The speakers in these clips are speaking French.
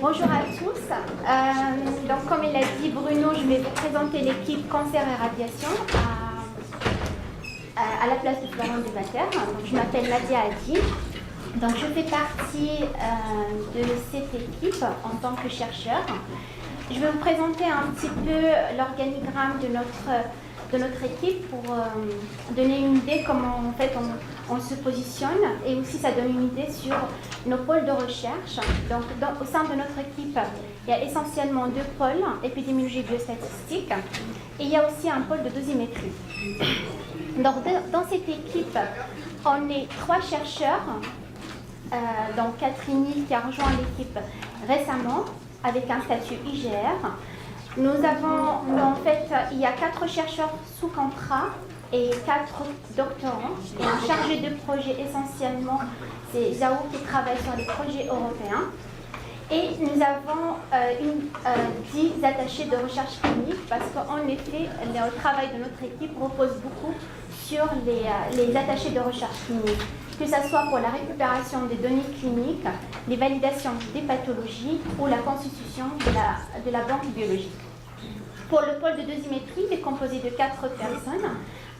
Bonjour à tous. Donc, comme il a dit Bruno, je vais vous présenter l'équipe cancer et radiation à la place de Florent Devater. Donc, je m'appelle Nadia Adi. Donc, je fais partie de cette équipe en tant que chercheur. Je vais vous présenter un petit peu l'organigramme de notre équipe pour donner une idée comment en fait on se positionne, et aussi ça donne une idée sur nos pôles de recherche. Donc au sein de notre équipe, il y a essentiellement deux pôles, épidémiologie et biostatistique, et il y a aussi un pôle de dosimétrie. Donc dans cette équipe, on est 3 chercheurs, donc Catherine qui a rejoint l'équipe récemment avec un statut IGR. Nous avons, en fait, il y a 4 chercheurs sous contrat et 4 doctorants. Et un chargé de projet, essentiellement, c'est Zhao qui travaille sur les projets européens. Et nous avons 10 attachés de recherche clinique, parce qu'en effet, le travail de notre équipe repose beaucoup sur les attachés de recherche clinique, que ce soit pour la récupération des données cliniques, les validations des pathologies ou la constitution de la banque biologique. Pour le pôle de dosimétrie, il est composé de 4 personnes,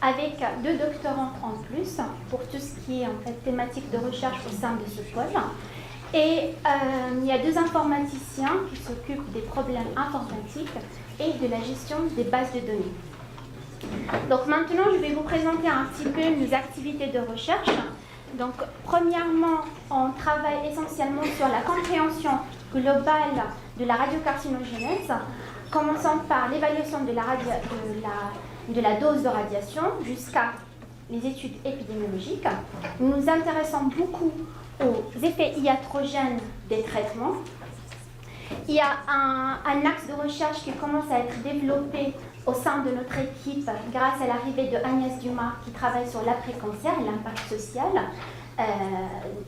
avec 2 doctorants en plus pour tout ce qui est en fait thématique de recherche au sein de ce pôle. Et il y a 2 informaticiens qui s'occupent des problèmes informatiques et de la gestion des bases de données. Donc maintenant, je vais vous présenter un petit peu nos activités de recherche. Donc premièrement, on travaille essentiellement sur la compréhension globale de la radiocarcinogénèse, commençant par l'évaluation de la dose de radiation jusqu'à les études épidémiologiques. Nous nous intéressons beaucoup aux effets iatrogènes des traitements. Il y a un axe de recherche qui commence à être développé au sein de notre équipe grâce à l'arrivée de Agnès Dumas qui travaille sur l'après-cancer et l'impact social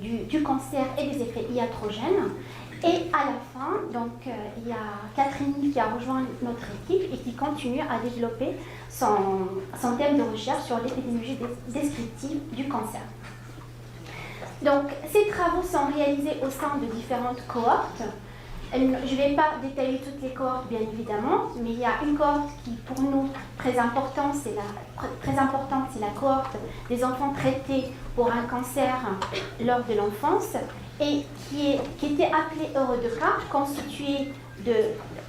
du cancer et des effets iatrogènes. Et à la fin, donc, il y a Catherine qui a rejoint notre équipe et qui continue à développer son thème de recherche sur l'épidémiologie descriptive du cancer. Donc, ces travaux sont réalisés au sein de différentes cohortes. Je ne vais pas détailler toutes les cohortes, bien évidemment, mais il y a une cohorte qui, pour nous, très importante, c'est la cohorte des enfants traités pour un cancer lors de l'enfance, et qui était appelée Heureux de cas, constituée de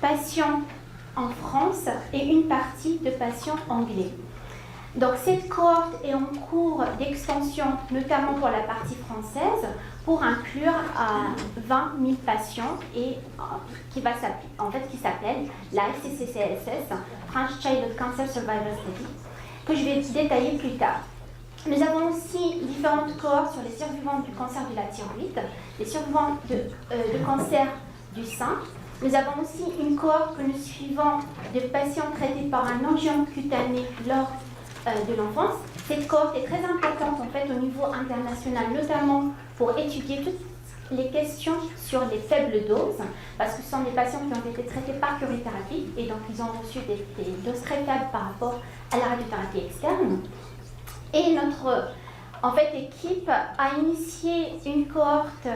patients en France et une partie de patients anglais. Donc cette cohorte est en cours d'extension, notamment pour la partie française, pour inclure 20 000 patients, et qui s'appelle la FCCCSS, French Childhood Cancer Survival Study, que je vais détailler plus tard. Nous avons aussi différentes cohortes sur les survivants du cancer de la thyroïde, les survivants de cancer du sein. Nous avons aussi une cohorte que nous suivons de patients traités par un angiome cutané lors de l'enfance. Cette cohorte est très importante en fait au niveau international, notamment pour étudier toutes les questions sur les faibles doses, parce que ce sont des patients qui ont été traités par curithérapie et donc ils ont reçu des doses très faibles par rapport à la radiothérapie externe. Et notre équipe a initié une cohorte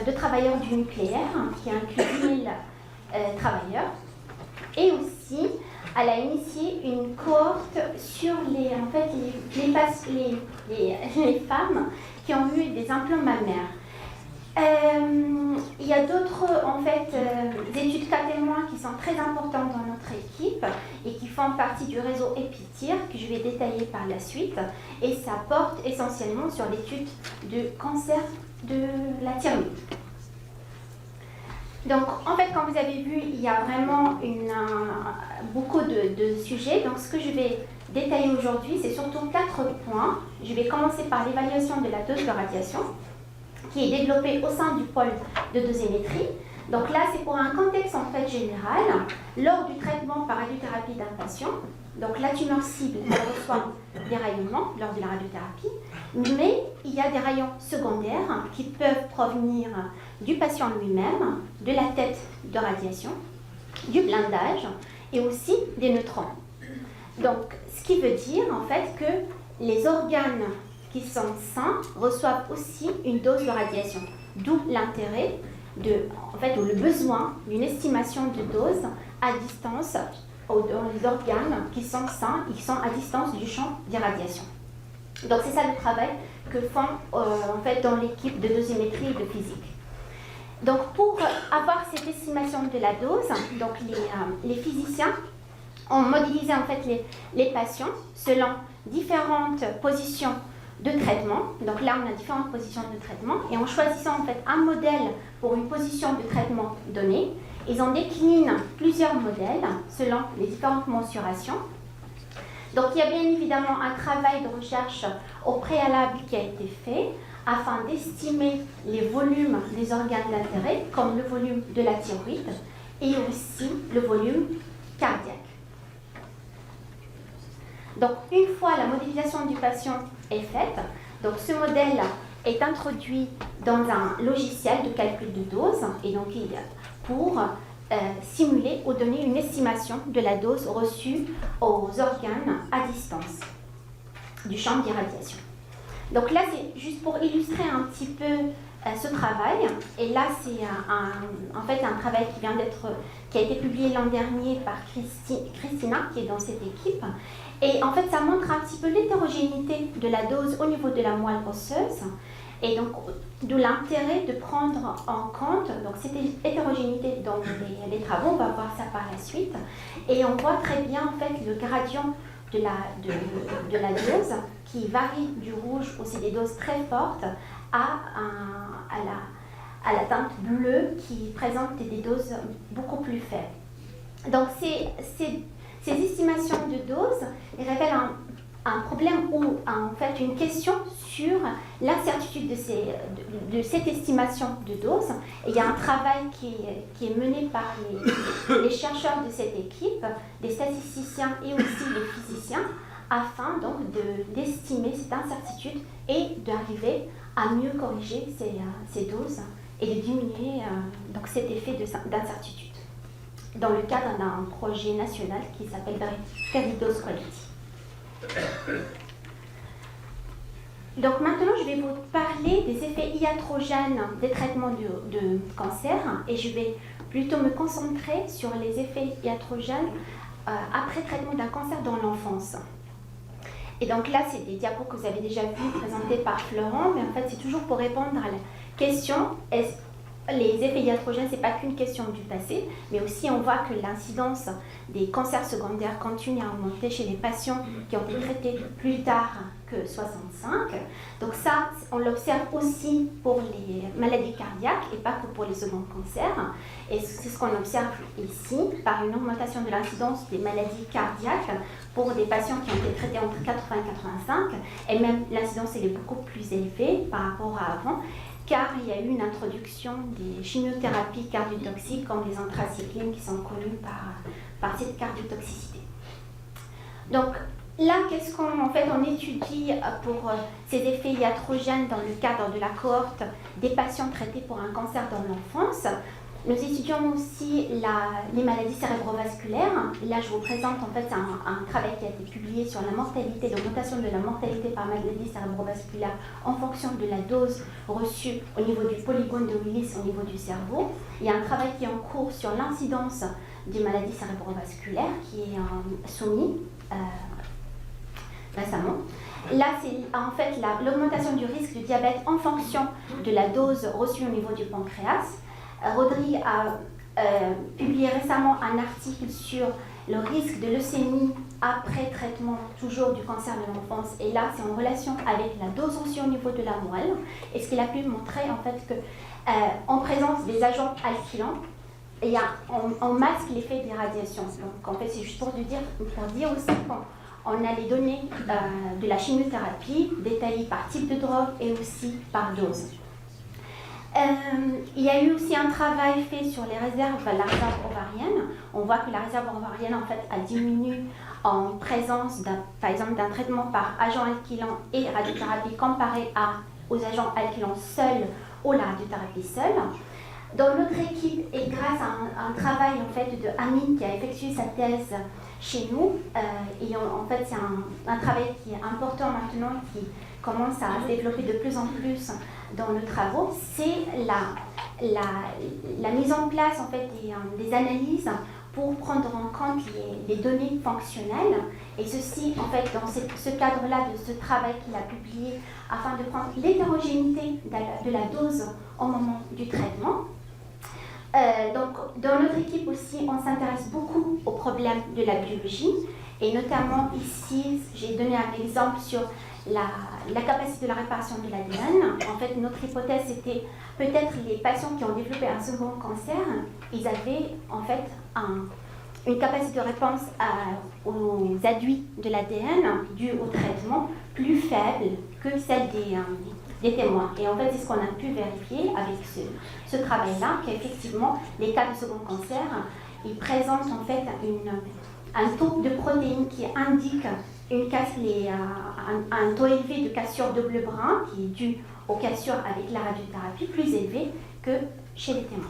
de travailleurs du nucléaire qui inclut 10 000 travailleurs, et aussi elle a initié une cohorte sur les femmes qui ont eu des implants mammaires. Il y a d'autres études cas témoins qui sont très importantes dans notre équipe et qui font partie du réseau EPITIR que je vais détailler par la suite, et ça porte essentiellement sur l'étude de cancer de la thyroïde. Donc en fait, comme vous avez vu, il y a vraiment beaucoup de sujets. Donc ce que je vais détailler aujourd'hui, c'est surtout 4 points. Je vais commencer par l'évaluation de la dose de radiation, qui est développée au sein du pôle de dosimétrie. Donc là, c'est pour un contexte en fait général. Lors du traitement par radiothérapie d'un patient, donc la tumeur cible reçoit des rayonnements lors de la radiothérapie, mais il y a des rayons secondaires qui peuvent provenir du patient lui-même, de la tête de radiation, du blindage et aussi des neutrons. Donc, ce qui veut dire en fait que les organes qui sont sains reçoivent aussi une dose de radiation, d'où l'intérêt ou le besoin d'une estimation de dose à distance dans les organes qui sont sains et qui sont à distance du champ d'irradiation. Donc c'est ça le travail que font dans l'équipe de dosimétrie et de physique. Donc pour avoir cette estimation de la dose, donc les physiciens ont modélisé en fait les patients selon différentes positions de traitement. Donc là, on a différentes positions de traitement et en choisissant en fait un modèle pour une position de traitement donnée, ils en déclinent plusieurs modèles selon les différentes mensurations. Donc il y a bien évidemment un travail de recherche au préalable qui a été fait afin d'estimer les volumes des organes d'intérêt, comme le volume de la thyroïde et aussi le volume cardiaque. Donc, une fois la modélisation du patient est faite, donc ce modèle est introduit dans un logiciel de calcul de dose et donc pour simuler ou donner une estimation de la dose reçue aux organes à distance du champ d'irradiation. Donc là, c'est juste pour illustrer un petit peu ce travail. Et là, c'est en fait un travail qui a été publié l'an dernier par Christina, qui est dans cette équipe. Et en fait, ça montre un petit peu l'hétérogénéité de la dose au niveau de la moelle osseuse. Et donc, d'où l'intérêt de prendre en compte donc, cette hétérogénéité dans les travaux. On va voir ça par la suite. Et on voit très bien en fait le gradient de la dose qui varie du rouge, où c'est des doses très fortes, à la teinte bleue qui présente des doses beaucoup plus faibles. Donc ces estimations de doses révèlent un problème ou en fait une question sur l'incertitude de cette estimation de dose. Et il y a un travail qui est mené par les chercheurs de cette équipe, des statisticiens et aussi les physiciens, afin donc d'estimer cette incertitude et d'arriver à mieux corriger ces doses et de diminuer donc cet effet d'incertitude dans le cadre d'un projet national qui s'appelle Peridose Quality. Donc maintenant, je vais vous parler des effets iatrogènes des traitements de cancer et je vais plutôt me concentrer sur les effets iatrogènes après traitement d'un cancer dans l'enfance. Et donc là, c'est des diapos que vous avez déjà vus présentés par Florent, mais en fait, c'est toujours pour répondre à la question, les effets iatrogènes, ce n'est pas qu'une question du passé, mais aussi on voit que l'incidence des cancers secondaires continue à augmenter chez les patients qui ont été traités plus tard que 65. Donc ça, on l'observe aussi pour les maladies cardiaques et pas que pour les seconds cancers. Et c'est ce qu'on observe ici par une augmentation de l'incidence des maladies cardiaques pour des patients qui ont été traités entre 80 et 85. Et même l'incidence, elle est beaucoup plus élevée par rapport à avant, car il y a eu une introduction des chimiothérapies cardiotoxiques comme les anthracyclines qui sont connues par cette cardiotoxicité. Donc là, qu'est-ce qu'on fait? On étudie pour ces effets iatrogènes dans le cadre de la cohorte des patients traités pour un cancer dans l'enfance. Nous étudions aussi les maladies cérébrovasculaires. Là, je vous présente en fait un travail qui a été publié sur la mortalité, l'augmentation de la mortalité par maladie cérébrovasculaire en fonction de la dose reçue au niveau du polygone de Willis au niveau du cerveau. Il y a un travail qui est en cours sur l'incidence des maladies cérébrovasculaires qui est soumis récemment. Là, c'est en fait l'augmentation du risque de diabète en fonction de la dose reçue au niveau du pancréas. Rodri a publié récemment un article sur le risque de leucémie après traitement toujours du cancer de l'enfance. Et là, c'est en relation avec la dose reçue au niveau de la moelle. Et ce qu'il a pu montrer, en fait, que en présence des agents alkylants, on masque l'effet des radiations. Donc, en fait, c'est juste pour dire aussi qu'on a les données de la chimiothérapie détaillées par type de drogue et aussi par dose. Il y a eu aussi un travail fait sur la réserve ovarienne. On voit que la réserve ovarienne en fait a diminué en présence par exemple d'un traitement par agent alkylant et radiothérapie comparé aux agents alkylants seuls ou la radiothérapie seule. Dans notre équipe et grâce à un travail en fait de Amine qui a effectué sa thèse chez nous, et en fait c'est un travail qui est important maintenant qui commence à se développer de plus en plus dans nos travaux, c'est la mise en place en fait, des analyses pour prendre en compte les données fonctionnelles, et ceci en fait dans ce cadre-là de ce travail qu'il a publié afin de prendre l'hétérogénéité de la dose au moment du traitement. Donc dans notre équipe aussi, on s'intéresse beaucoup aux problèmes de la biologie, et notamment ici, j'ai donné un exemple sur la capacité de la réparation de l'ADN. En fait, notre hypothèse était peut-être les patients qui ont développé un second cancer, ils avaient en fait une capacité de réponse aux adduits de l'ADN dû au traitement plus faible que celle des témoins. Et en fait, c'est ce qu'on a pu vérifier avec ce travail-là, qu'effectivement, les cas de second cancer, ils présentent en fait un taux de protéines qui indique un taux élevé de cassure double brin qui est dû aux cassures avec la radiothérapie plus élevé que chez les témoins.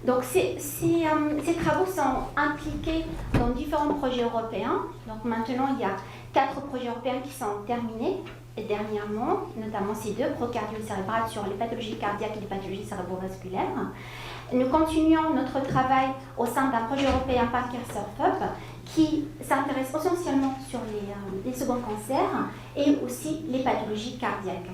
Donc ces travaux sont impliqués dans différents projets européens. Donc maintenant il y a 4 projets européens qui sont terminés et dernièrement, notamment ces 2, procardio cérébrale sur les pathologies cardiaques et les pathologies cérébrovasculaires. Nous continuons notre travail au sein d'un projet européen par CareSurf qui s'intéresse essentiellement sur les seconds cancers et aussi les pathologies cardiaques.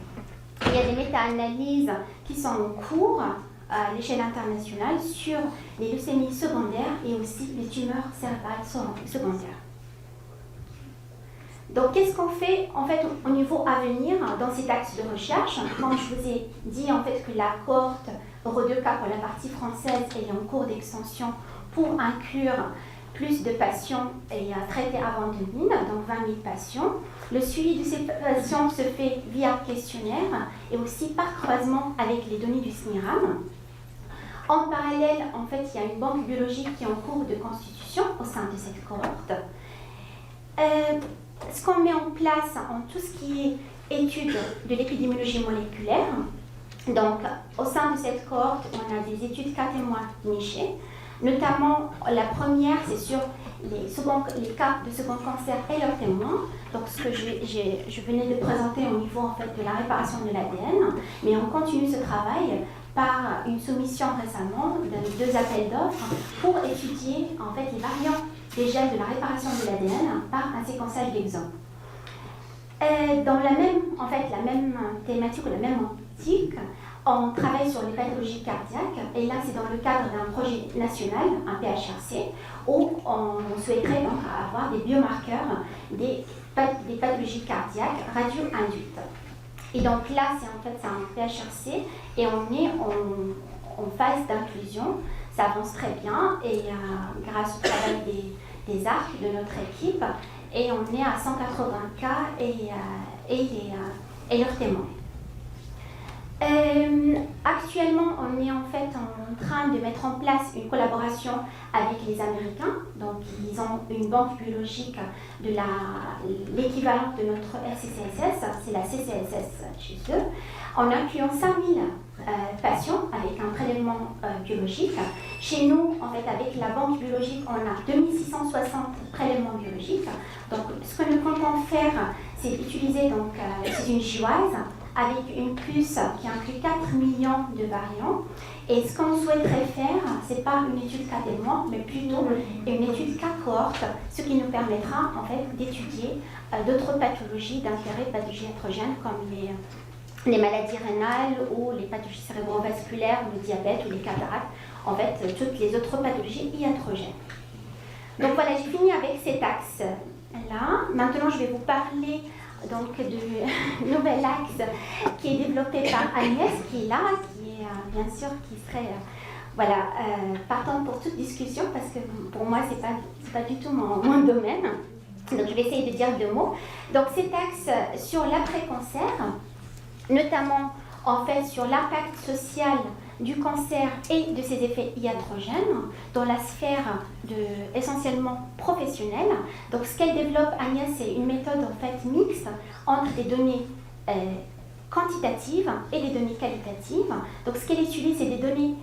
Il y a des méta-analyses qui sont en cours à l'échelle internationale sur les leucémies secondaires et aussi les tumeurs cérébrales secondaires. Donc, qu'est-ce qu'on fait en fait au niveau à venir dans cet axe de recherche? Comme je vous ai dit en fait que la cohorte Euro2K pour la partie française est en cours d'extension pour inclure plus de patients et à traiter avant 2000, donc 20 000 patients. Le suivi de ces patients se fait via questionnaire et aussi par croisement avec les données du SNIRAM. En parallèle, en fait, il y a une banque biologique qui est en cours de constitution au sein de cette cohorte. Ce qu'on met en place en tout ce qui est études de l'épidémiologie moléculaire, donc au sein de cette cohorte, on a des études cas témoins nichées. Notamment, la première, c'est sur les cas de second cancer et leurs témoins. Donc, ce que je venais de présenter au niveau en fait, de la réparation de l'ADN. Mais on continue ce travail par une soumission récemment de 2 appels d'offres pour étudier en fait, les variants des gènes de la réparation de l'ADN par un séquençage d'exomes. Dans la même thématique ou la même optique, on travaille sur les pathologies cardiaques, et là c'est dans le cadre d'un projet national, un PHRC, où on souhaiterait donc avoir des biomarqueurs des pathologies cardiaques radio-induites. Et donc là c'est un PHRC et on est en phase d'inclusion, ça avance très bien et grâce au travail des arcs de notre équipe, et on est à 180 cas et leurs témoins. Actuellement, on est en fait en train de mettre en place une collaboration avec les Américains. Donc, ils ont une banque biologique de l'équivalent de notre RCCSS, c'est la CCSS chez eux, en incluant 5000 patients avec un prélèvement biologique. Chez nous, en fait, avec la banque biologique, on a 2660 prélèvements biologiques. Donc, ce que nous comptons faire, c'est utiliser, c'est une GWAS avec une puce qui inclut 4 millions de variants. Et ce qu'on souhaiterait faire, ce n'est pas une étude cas témoin, mais plutôt une étude cas cohorte, ce qui nous permettra en fait d'étudier d'autres pathologies d'intérêt, pathologies hétérogènes comme les maladies rénales ou les pathologies cérébrovasculaires, le diabète ou les cataractes, en fait toutes les autres pathologies iatrogènes. Donc voilà, j'ai fini avec cet axe-là. Maintenant, je vais vous parler donc du nouvel axe qui est développé par Agnès, qui est là, qui est bien sûr qui serait partante pour toute discussion, parce que pour moi c'est pas du tout mon domaine. Donc je vais essayer de dire 2 mots. Donc cet axe sur l'après-cancer, notamment en fait sur l'impact social du cancer et de ses effets iatrogènes dans la sphère essentiellement professionnelle. Donc ce qu'elle développe, Agnès, c'est une méthode en fait mixte entre des données quantitatives et des données qualitatives. Donc ce qu'elle utilise, c'est des données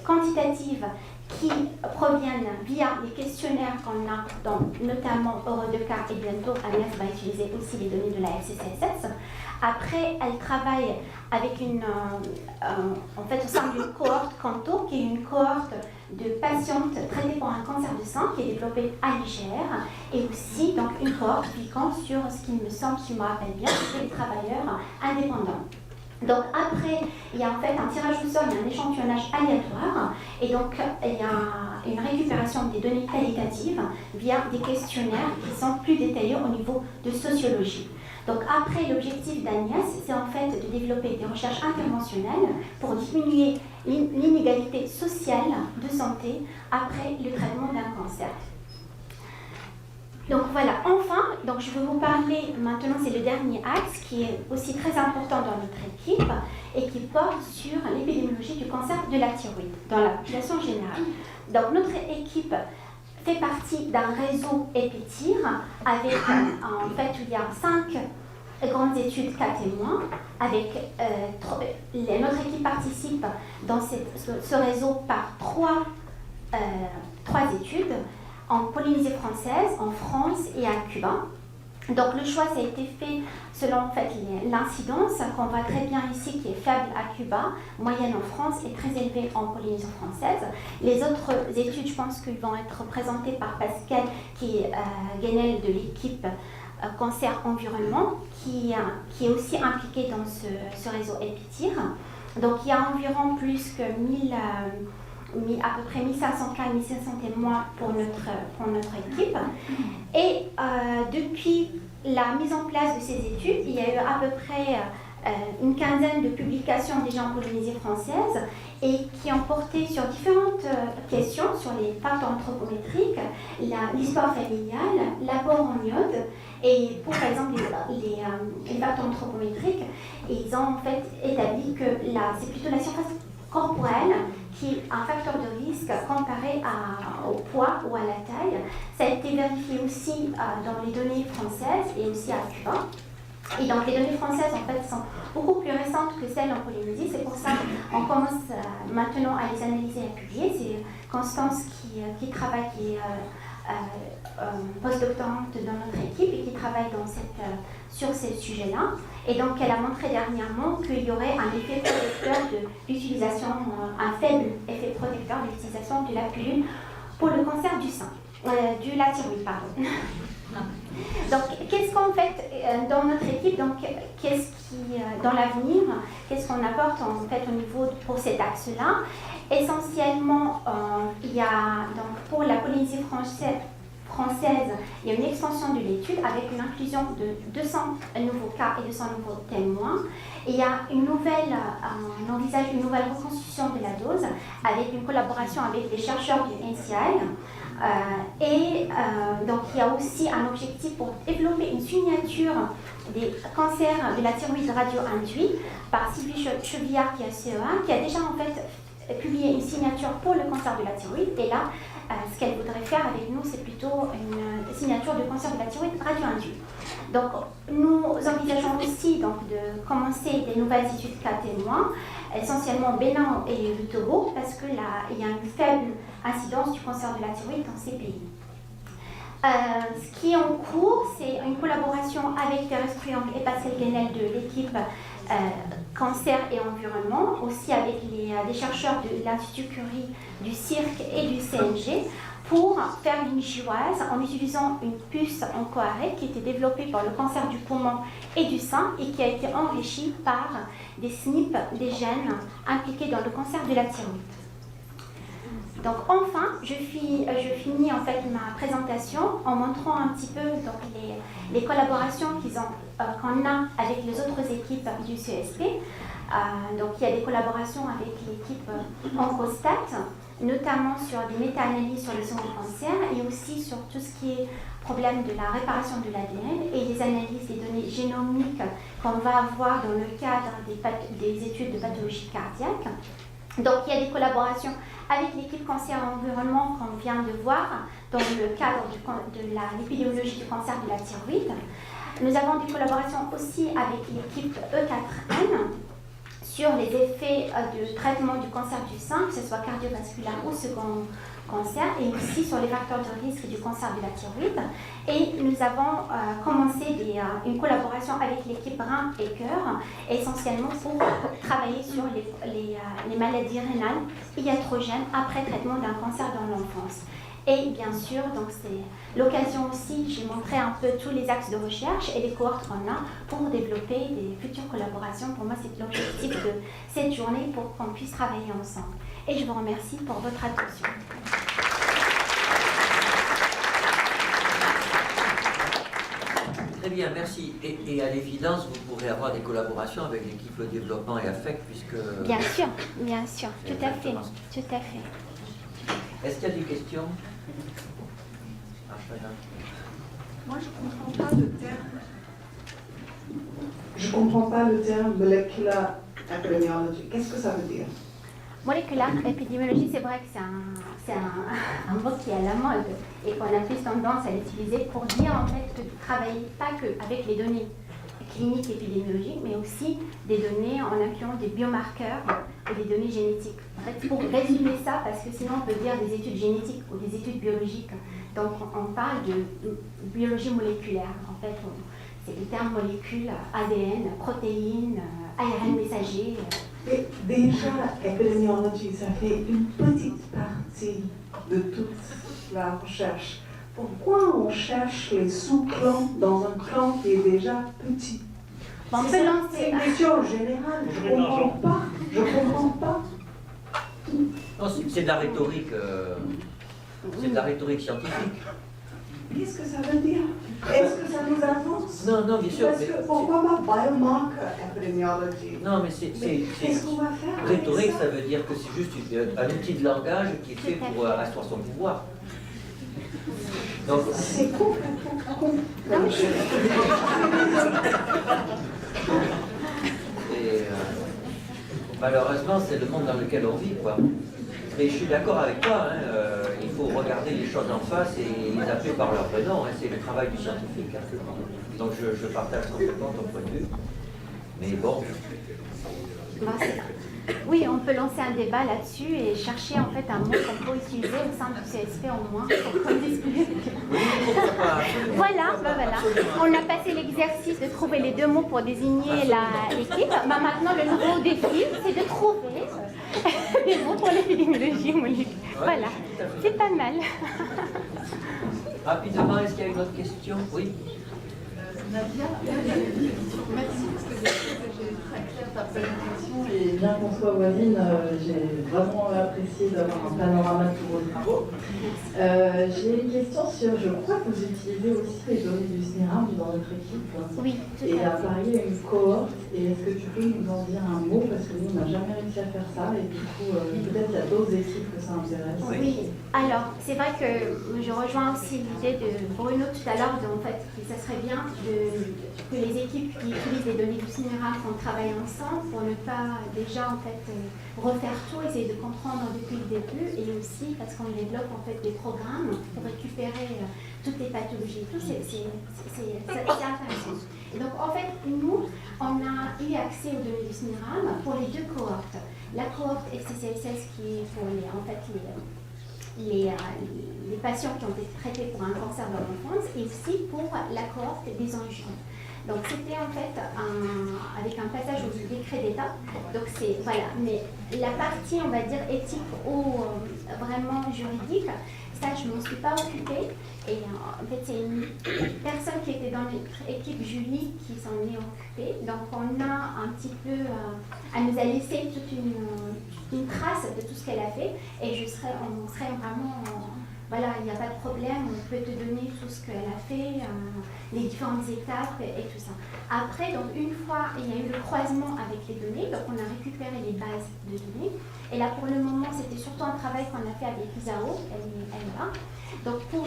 quantitatives qui proviennent via les questionnaires qu'on a, notamment Eurodeka, et bientôt Agnès va utiliser aussi les données de la FCCSS. Après, elle travaille avec en fait, au sein d'une cohorte Canto, qui est une cohorte de patientes traitées pour un cancer du sein qui est développée à l'IGR, et aussi donc, une cohorte piquant sur ce qui me semble, si je me rappelle bien, c'est les travailleurs indépendants. Donc après, il y a en fait un tirage au sort, il y a un échantillonnage aléatoire, et donc il y a une récupération des données qualitatives via des questionnaires qui sont plus détaillés au niveau de sociologie. Donc après, l'objectif d'Agnès, c'est en fait de développer des recherches interventionnelles pour diminuer l'inégalité sociale de santé après le traitement d'un cancer. Donc voilà, enfin, donc je vais vous parler maintenant, c'est le dernier axe qui est aussi très important dans notre équipe et qui porte sur l'épidémiologie du cancer de la thyroïde dans la population générale. Donc notre équipe fait partie d'un réseau EPITIR avec, en fait, il y a 5 grandes études cas témoins. Avec, notre équipe participe dans ce réseau par 3 études en Polynésie française, en France et à Cuba. Donc le choix ça a été fait selon en fait, l'incidence qu'on voit très bien ici qui est faible à Cuba, moyenne en France et très élevée en Polynésie française. Les autres études, je pense qu'elles vont être présentées par Pascal qui est Guénel de l'équipe Cancer Environnement qui est aussi impliqué dans ce réseau EPITIR. Donc il y a environ plus que 1000 à peu près 1500 cas, 1500 témoins pour notre équipe. Et depuis la mise en place de ces études, il y a eu à peu près une quinzaine de publications déjà en Polynésie française et qui ont porté sur différentes questions, sur les facteurs anthropométriques, l'histoire familiale, l'apport en iode, et pour par exemple les facteurs anthropométriques, ils ont en fait établi que c'est plutôt la surface corporelle qui est un facteur de risque comparé au poids ou à la taille. Ça a été vérifié aussi dans les données françaises et aussi à Cuba. Et donc les données françaises en fait sont beaucoup plus récentes que celles en Polynésie. C'est pour ça qu'on commence maintenant à les analyser et à publier. C'est Constance qui travaille, qui est postdoctorante dans notre équipe et qui travaille sur ces sujets-là. Et donc, elle a montré dernièrement qu'il y aurait un effet protecteur de l'utilisation, un faible effet protecteur de l'utilisation de la pilule pour le cancer du sein, de la thyroïde, pardon. Donc, qu'est-ce qu'on fait dans notre équipe? Donc, dans l'avenir, qu'est-ce qu'on apporte en fait au niveau pour cet axe-là? Essentiellement, il y a donc pour la Polynésie française, il y a une extension de l'étude avec une inclusion de 200 nouveaux cas et 200 nouveaux témoins. Et il y a on envisage une nouvelle reconstitution de la dose avec une collaboration avec les chercheurs du NCI. Donc il y a aussi un objectif pour développer une signature des cancers de la thyroïde radio-induit par Sylvie Chevillard qui est à CE1, qui a déjà en fait publié une signature pour le cancer de la thyroïde. Et là, ce qu'elle voudrait faire avec nous, c'est plutôt une signature de cancer de la thyroïde radio-induit. Donc, nous envisageons aussi donc, de commencer des nouvelles études cas témoins, essentiellement au Bénin et le Togo, parce qu'il y a une faible incidence du cancer de la thyroïde dans ces pays. Ce qui est en cours, c'est une collaboration avec Thérèse Triangle et Pascal Guénel de l'équipe Cancer et Environnement, aussi avec des chercheurs de l'Institut Curie, du CIRC et du CNG, pour faire une GWAS en utilisant une puce en coarète qui a été développée pour le cancer du poumon et du sein et qui a été enrichie par des SNP, des gènes impliqués dans le cancer de la thyroïde. Donc enfin, je finis en fait ma présentation en montrant un petit peu donc, les collaborations qu'on a avec les autres équipes du CESP. Donc il y a des collaborations avec l'équipe Oncostat, notamment sur des méta-analyses sur le second cancer et aussi sur tout ce qui est problème de la réparation de l'ADN et les analyses des données génomiques qu'on va avoir dans le cadre des études de pathologie cardiaque. Donc il y a des collaborations avec l'équipe Cancer et Environnement qu'on vient de voir dans le cadre de l'épidémiologie du cancer de la thyroïde. Nous avons des collaborations aussi avec l'équipe E4N sur les effets du traitement du cancer du sein, que ce soit cardiovasculaire ou second cancer, et aussi sur les facteurs de risque du cancer de la thyroïde. Et nous avons commencé une collaboration avec l'équipe rein et cœur, essentiellement pour travailler sur les maladies rénales iatrogènes après traitement d'un cancer dans l'enfance. Et bien sûr, donc c'est l'occasion aussi, j'ai montré un peu tous les axes de recherche et les cohortes qu'on a pour développer des futures collaborations. Pour moi, c'est l'objectif de cette journée pour qu'on puisse travailler ensemble. Et je vous remercie pour votre attention. Très bien, merci. Et à l'évidence, vous pourrez avoir des collaborations avec l'équipe développement et affect, puisque... Bien sûr, tout à fait, tout à fait. Est-ce qu'il y a des questions? Moi, je ne comprends pas le terme. Je ne comprends pas le terme molecular epidemiology. Qu'est-ce que ça veut dire? Molecular épidémiologie, c'est vrai que c'est un mot qui est à la mode et qu'on a plus tendance à l'utiliser pour dire en fait que vous ne travaillez pas qu'avec les données cliniques épidémiologiques, mais aussi des données en incluant des biomarqueurs et des données génétiques. En fait, pour résumer ça, parce que sinon on peut dire des études génétiques ou des études biologiques. Donc on parle de biologie moléculaire. En fait, c'est les termes molécules, ADN, protéines, ARN messager. Et déjà, epidemiology, ça fait une petite partie de toute la recherche. Pourquoi on cherche les sous-clans dans un clan qui est déjà petit? C'est une question générale, je ne comprends pas. Non, c'est de la rhétorique, c'est de la rhétorique scientifique. Qu'est-ce que ça veut dire? Est-ce que ça nous avance? Non, bien sûr. Parce que pourquoi pas biomarker epidemiology? Non, mais c'est qu'est-ce qu'on va faire? Rhétorique, ça veut dire que c'est juste un outil de langage qui est fait pour asseoir son pouvoir. Donc, c'est complètement con. Malheureusement, c'est le monde dans lequel on vit, quoi. Mais je suis d'accord avec toi, hein, il faut regarder les choses en face et les appeler par leur prénom, hein, c'est le travail du scientifique. Hein. Donc je partage complètement ton point de vue. Mais bon. Oui, on peut lancer un débat là-dessus et chercher en fait un mot qu'on peut utiliser au sein du CSP au moins pour qu'on discute. Voilà. On a passé l'exercice de trouver les deux mots pour désigner l'équipe. Maintenant, le nouveau défi, c'est de trouver les mots pour l'épidémiologie moléculaire. Voilà, c'est pas mal. Rapidement, est-ce qu'il y a une autre question? Oui. Nadia, merci parce que j'ai très clair ta présentation et bien qu'on soit voisine, j'ai vraiment apprécié d'avoir un panorama de tous vos travaux. J'ai une question sur, je crois que vous utilisez aussi les données du SNIRAM dans notre équipe. Oui, tout à fait. Et à Paris, il y a une cohorte, et est-ce que tu peux nous en dire un mot, parce que nous, on n'a jamais réussi à faire ça, et du coup, peut-être il y a d'autres équipes que ça intéresse. Oui, alors c'est vrai que je rejoins aussi l'idée de Bruno tout à l'heure, en fait, que ça serait bien que les équipes qui utilisent les données du SNIRAM travaillent ensemble pour ne pas déjà en fait refaire tout, essayer de comprendre depuis le début, et aussi parce qu'on développe en fait des programmes pour récupérer toutes les pathologies. Tout c'est intéressant. Et donc en fait nous on a eu accès aux données du SNIRAM pour les deux cohortes. La cohorte FCCSS qui est pour les patients qui ont été traités pour un cancer de l'enfance et aussi pour la cohorte des enfants. Donc c'était en fait avec un passage au décret d'État. Donc c'est voilà, mais la partie on va dire éthique ou vraiment juridique, ça je m'en suis pas occupée. Et en fait c'est une personne qui était dans notre équipe, Julie, qui s'en est occupée. Donc on a un petit peu, elle nous a laissé toute une trace de tout ce qu'elle a fait. Et on serait vraiment voilà, il n'y a pas de problème, on peut te donner tout ce qu'elle a fait, les différentes étapes et tout ça. Après, donc une fois, il y a eu le croisement avec les données, donc on a récupéré les bases de données. Et là, pour le moment, c'était surtout un travail qu'on a fait avec Isao, elle est là. Donc pour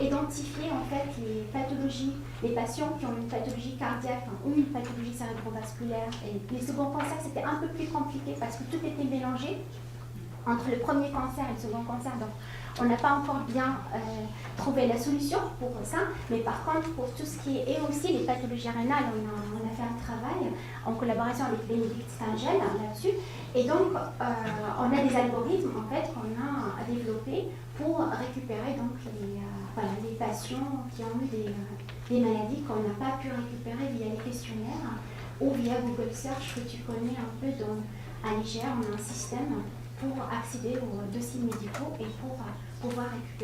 identifier en fait les pathologies, les patients qui ont une pathologie cardiaque ou une pathologie cérébrovasculaire. Et les seconds cancers, c'était un peu plus compliqué parce que tout était mélangé. entre le premier cancer et le second cancer. Donc, on n'a pas encore bien trouvé la solution pour ça, mais par contre, pour tout ce qui est, et aussi les pathologies rénales, on a fait un travail en collaboration avec Bénédicte Stangel là-dessus. Et donc, on a des algorithmes en fait qu'on a développés pour récupérer donc les patients qui ont eu des maladies qu'on n'a pas pu récupérer via les questionnaires ou via Google Search que tu connais un peu. À Niger, on a un système pour accéder aux dossiers médicaux et pour pouvoir récupérer